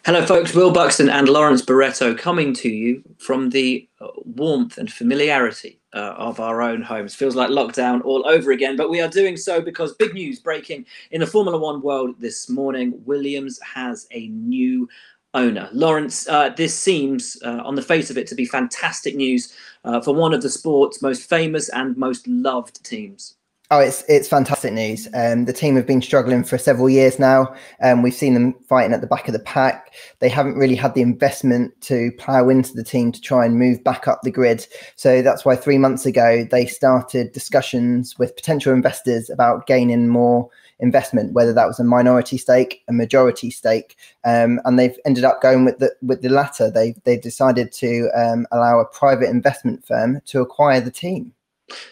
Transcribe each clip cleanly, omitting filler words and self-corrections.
Hello, folks. Will Buxton and Lawrence Barretto coming to you from the warmth and familiarity of our own homes. Feels like lockdown all over again, but we are doing so because big news breaking in the Formula One world this morning. Williams has a new owner. Lawrence, this seems, on the face of it, to be fantastic news for one of the sport's most famous and most loved teams. Oh, it's fantastic news. The team have been struggling for several years now. We've seen them fighting at the back of the pack. They haven't really had the investment to plough into the team to try and move back up the grid. So that's why 3 months ago, they started discussions with potential investors about gaining more investment, whether that was a minority stake, a majority stake. And they've ended up going with the latter. They've decided to allow a private investment firm to acquire the team.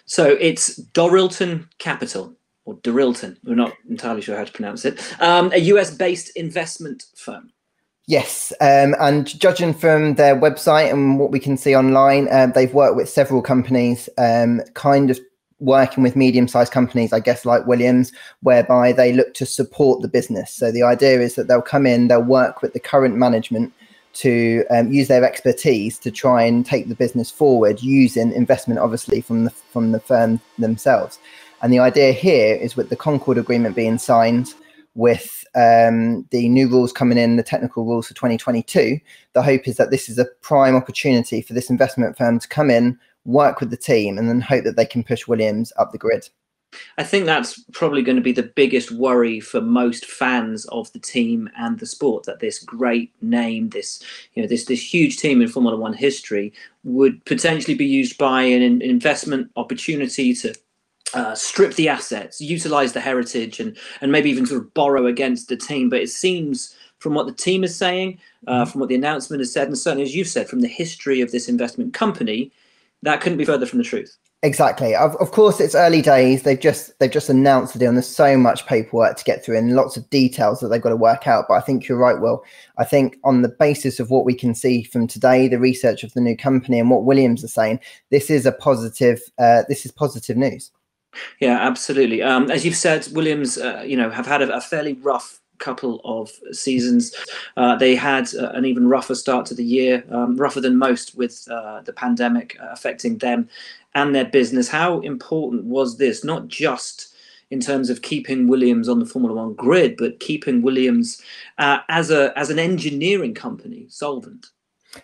So it's Dorilton Capital, or Dorilton, we're not entirely sure how to pronounce it, a US-based investment firm. Yes, and judging from their website and what we can see online, they've worked with several companies, kind of working with medium-sized companies, I guess, like Williams, whereby they look to support the business. So the idea is that they'll come in, they'll work with the current management to use their expertise to try and take the business forward, using investment, obviously, from the firm themselves. And the idea here is, with the Concord Agreement being signed, with the new rules coming in, the technical rules for 2022, the hope is that this is a prime opportunity for this investment firm to come in, work with the team, and then hope that they can push Williams up the grid. I think that's probably going to be the biggest worry for most fans of the team and the sport, that this great name, this huge team in Formula One history would potentially be used by an investment opportunity to strip the assets, utilize the heritage, and maybe even sort of borrow against the team. But it seems, from what the team is saying, from what the announcement has said, and certainly, as you've said, from the history of this investment company, that couldn't be further from the truth. Exactly. Of course, it's early days. They've just announced the deal, and there's so much paperwork to get through and lots of details that they've got to work out. But I think you're right, Will. I think on the basis of what we can see from today, the research of the new company and what Williams are saying, this is a positive. This is positive news. Yeah, absolutely. As you've said, Williams, have had a fairly rough couple of seasons. They had an even rougher start to the year, rougher than most, with the pandemic affecting them and their business. How important was this, not just in terms of keeping Williams on the Formula One grid, but keeping Williams as an engineering company solvent?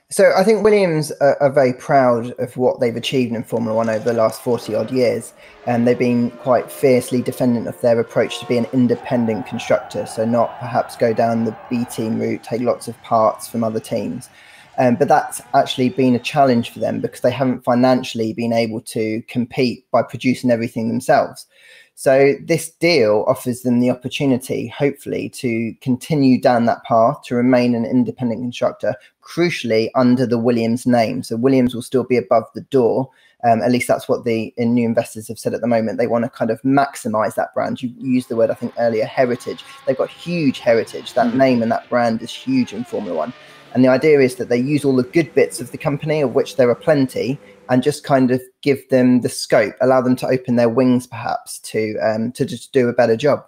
So I think Williams are very proud of what they've achieved in Formula One over the last 40 odd years. And they've been quite fiercely defendant of their approach to be an independent constructor. So not perhaps go down the B team route, take lots of parts from other teams. But that's actually been a challenge for them because they haven't financially been able to compete by producing everything themselves. So this deal offers them the opportunity, hopefully, to continue down that path, to remain an independent constructor, crucially under the Williams name. So Williams will still be above the door. At least that's what the new investors have said at the moment. They want to kind of maximize that brand. You used the word, I think, earlier, heritage. They've got huge heritage. That name and that brand is huge in Formula One. And the idea is that they use all the good bits of the company, of which there are plenty, and just kind of give them the scope, allow them to open their wings, perhaps, to just do a better job.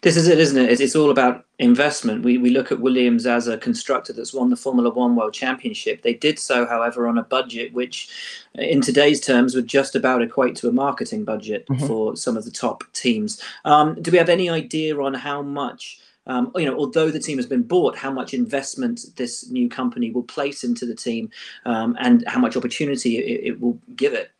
This is it, isn't it? It's all about investment. We look at Williams as a constructor that's won the Formula One World Championship. They did so, however, on a budget which, in today's terms, would just about equate to a marketing budget for some of the top teams. Do we have any idea on how much, although the team has been bought, how much investment this new company will place into the team and how much opportunity it will give it?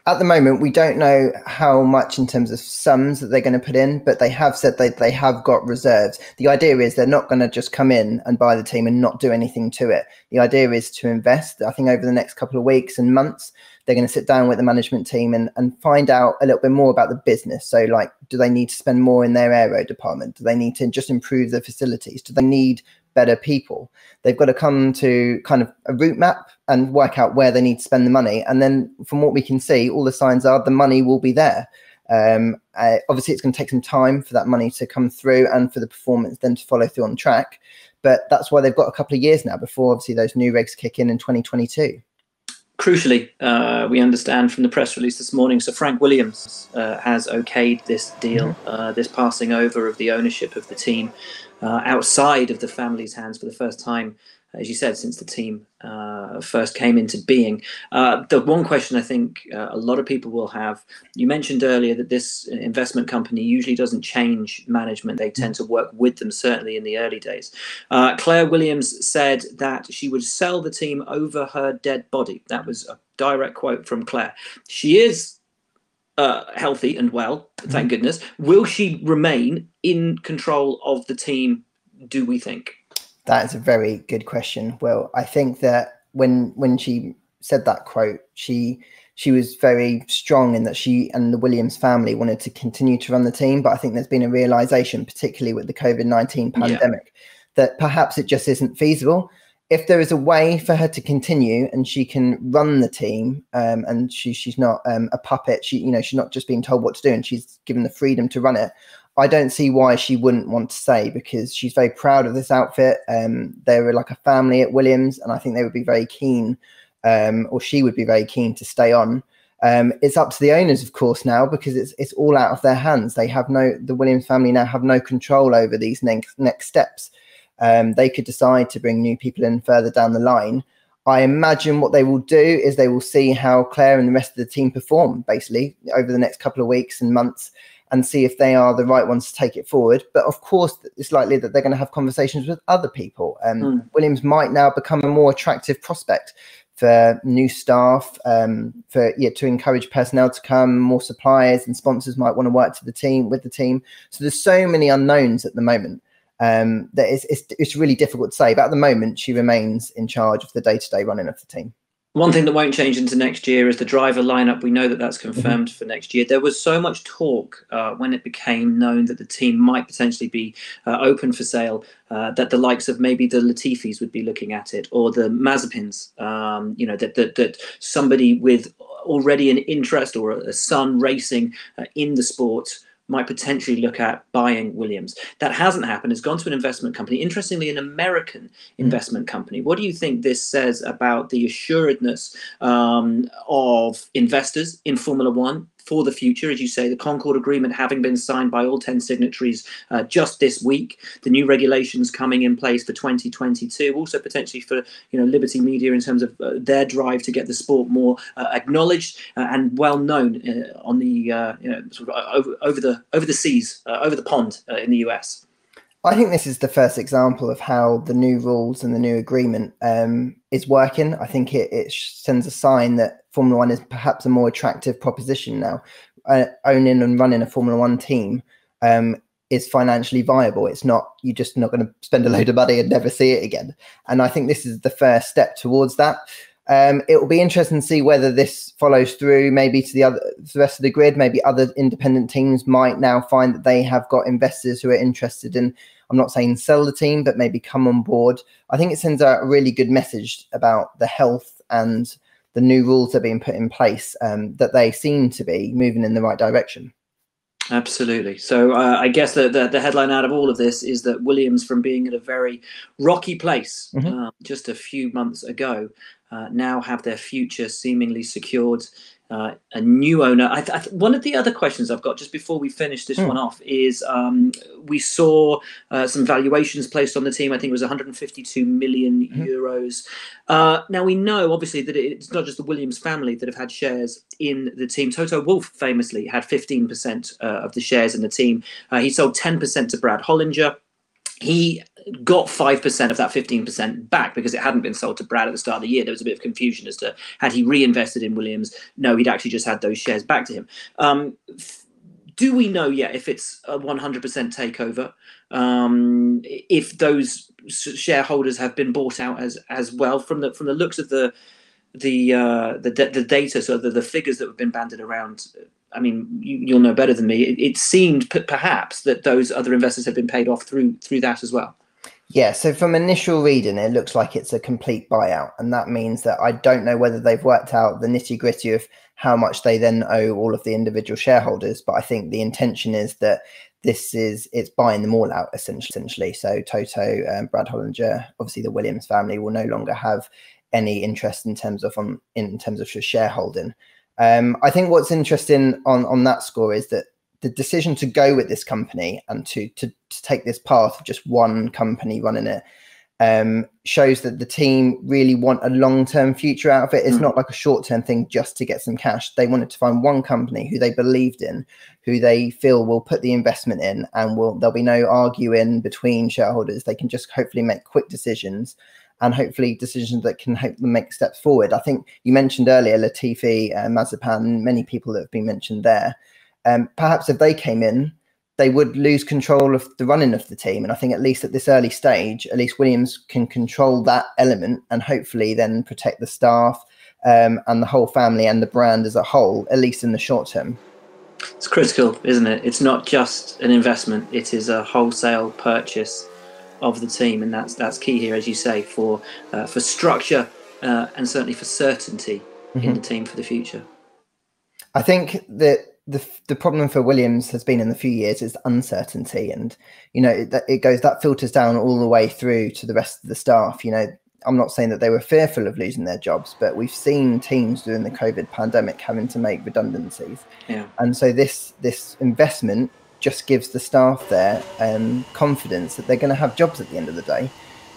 At the moment, we don't know how much in terms of sums that they're going to put in, but they have said they have got reserves. The idea is they're not going to just come in and buy the team and not do anything to it. The idea is to invest. I think over the next couple of weeks and months, they're going to sit down with the management team and find out a little bit more about the business. So, like, do they need to spend more in their aero department? Do they need to just improve the facilities? Do they need better people? They've got to come to kind of a route map and work out where they need to spend the money. And then from what we can see, all the signs are the money will be there. Obviously, it's going to take some time for that money to come through and for the performance then to follow through on track. But that's why they've got a couple of years now before, obviously, those new regs kick in 2022. Crucially, we understand from the press release this morning, so Frank Williams has okayed this deal, this passing over of the ownership of the team outside of the family's hands for the first time, as you said, since the team first came into being. The one question I think a lot of people will have, you mentioned earlier that this investment company usually doesn't change management. They tend to work with them, certainly in the early days. Claire Williams said that she would sell the team over her dead body. That was a direct quote from Claire. She is healthy and well, thank goodness. Will she remain in control of the team, do we think? That is a very good question. Well, I think that when she said that quote, she was very strong in that she and the Williams family wanted to continue to run the team. But I think there's been a realization, particularly with the COVID-19 pandemic, that perhaps it just isn't feasible. If there is a way for her to continue and she can run the team, and she's not a puppet, she's not just being told what to do, and she's given the freedom to run it, I don't see why she wouldn't want to stay, because she's very proud of this outfit. They were like a family at Williams, and I think they would be very keen, or she would be very keen to stay on. It's up to the owners, of course, now, because it's all out of their hands. The Williams family now have no control over these next steps. They could decide to bring new people in further down the line. I imagine what they will do is they will see how Claire and the rest of the team perform, basically, over the next couple of weeks and months, and see if they are the right ones to take it forward. But of course, it's likely that they're going to have conversations with other people. Williams might now become a more attractive prospect for new staff, to encourage personnel to come. More suppliers and sponsors might want to work with the team. So there's so many unknowns at the moment that it's really difficult to say. But at the moment, she remains in charge of the day-to-day running of the team. One thing that won't change into next year is the driver lineup. We know that that's confirmed for next year. There was so much talk when it became known that the team might potentially be open for sale, that the likes of maybe the Latifis would be looking at it, or the Mazepins, that somebody with already an interest or a son racing in the sport might potentially look at buying Williams. That hasn't happened. It's gone to an investment company, interestingly, an American investment company. What do you think this says about the assuredness of investors in Formula One for the future? As you say, the Concord Agreement having been signed by all 10 signatories just this week, the new regulations coming in place for 2022, also potentially for Liberty Media in terms of their drive to get the sport more acknowledged and well known on the sort of over the seas, over the pond in the US. I think this is the first example of how the new rules and the new agreement is working. I think it sends a sign that Formula One is perhaps a more attractive proposition now. Owning and running a Formula One team is financially viable. It's not, you're just not going to spend a load of money and never see it again. And I think this is the first step towards that. It will be interesting to see whether this follows through maybe to the rest of the grid. Maybe other independent teams might now find that they have got investors who are interested in, I'm not saying sell the team, but maybe come on board. I think it sends out a really good message about the health and the new rules that are being put in place, that they seem to be moving in the right direction. Absolutely. So I guess the headline out of all of this is that Williams, from being at a very rocky place just a few months ago, now have their future seemingly secured. A new owner. One of the other questions I've got just before we finish this one off is we saw some valuations placed on the team. I think it was 152 million euros. Now we know obviously that it's not just the Williams family that have had shares in the team. Toto Wolff famously had 15% of the shares in the team. He sold 10% to Brad Hollinger. He got 5% of that 15% back because it hadn't been sold to Brad at the start of the year. There was a bit of confusion as to had he reinvested in Williams. No, he'd actually just had those shares back to him. Do we know yet if it's a 100% takeover? If those shareholders have been bought out as well? From the looks of the data, so the figures that have been banded around, I mean, you'll know better than me. It seemed perhaps that those other investors have been paid off through that as well. Yeah, so from initial reading, it looks like it's a complete buyout. And that means that I don't know whether they've worked out the nitty gritty of how much they then owe all of the individual shareholders. But I think the intention is that it's buying them all out, essentially. So Toto, Brad Hollinger, obviously the Williams family will no longer have any interest in terms of shareholding. I think what's interesting on that score is that the decision to go with this company and to take this path of just one company running it shows that the team really want a long-term future out of it. It's not like a short-term thing just to get some cash. They wanted to find one company who they believed in, who they feel will put the investment in, and there'll be no arguing between shareholders. They can just hopefully make quick decisions, and hopefully decisions that can help them make steps forward. I think you mentioned earlier Latifi, Mazepan, many people that have been mentioned there. Perhaps if they came in, they would lose control of the running of the team. And I think at least at this early stage, at least Williams can control that element and hopefully then protect the staff and the whole family and the brand as a whole, at least in the short term. It's critical, isn't it? It's not just an investment. It is a wholesale purchase of the team. And that's key here, as you say, for structure and certainly for certainty in the team for the future. I think that the problem for Williams has been in the few years is uncertainty, and that filters down all the way through to the rest of the staff. I'm not saying that they were fearful of losing their jobs, but we've seen teams during the COVID pandemic having to make redundancies, and so this investment just gives the staff there confidence that they're going to have jobs at the end of the day.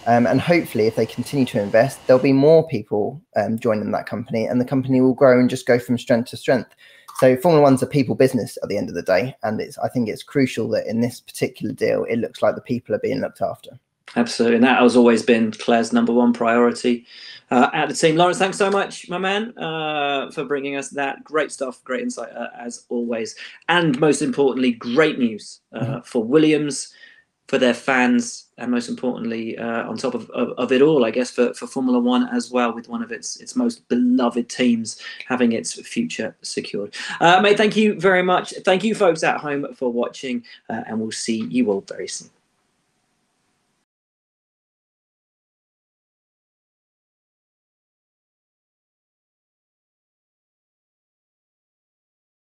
And hopefully, if they continue to invest, there'll be more people joining that company, and the company will grow and just go from strength to strength. So Formula One's a people business at the end of the day, and I think it's crucial that in this particular deal, it looks like the people are being looked after. Absolutely, and that has always been Claire's #1 priority at the team. Lawrence, thanks so much, my man, for bringing us that. Great stuff, great insight as always, and most importantly, great news for Williams, for their fans, and most importantly, on top of it all, I guess, for Formula One as well, with one of its most beloved teams having its future secured. Mate, thank you very much. Thank you, folks at home, for watching, and we'll see you all very soon.